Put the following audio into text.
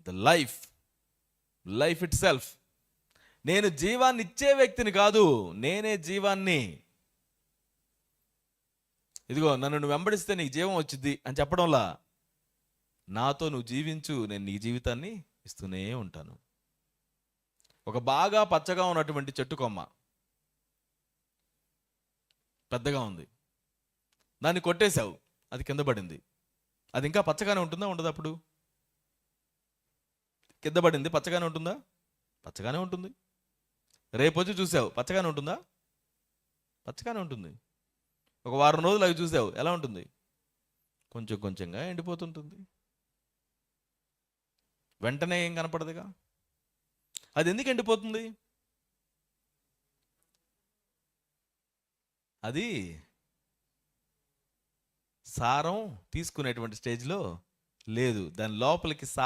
The life it self. నేను జీవాన్ని ఇచ్చే వ్యక్తిని కాదు, నేనే జీవాన్ని. ఇదిగో నన్ను నువ్వు వెంబడిస్తే నీకు జీవం వచ్చింది అని చెప్పడంలా, నాతో నువ్వు జీవించు, నేను నీ జీవితాన్ని ఇస్తూనే ఉంటాను. ఒక బాగా పచ్చగా ఉన్నటువంటి చెట్టు కొమ్మ పెద్దగా ఉంది, దాన్ని కొట్టేశావు, అది కింద పడింది. అది ఇంకా పచ్చగానే ఉంటుందా ఉండదు? అప్పుడు కింద పడింది, పచ్చగానే ఉంటుందా? పచ్చగానే ఉంటుంది. రేపు వచ్చి చూసావు, పచ్చగానే ఉంటుందా? పచ్చగానే ఉంటుంది. ఒక వారం రోజులు అవి చూసావు, ఎలా ఉంటుంది? కొంచెం కొంచెంగా ఎండిపోతుంటుంది. వెంటనే ఏం కనపడదుగా. అది ఎందుకు ఎండిపోతుంది? అది సారం తీసుకునేటువంటి స్టేజ్లో లేదు. దాని లోపలికి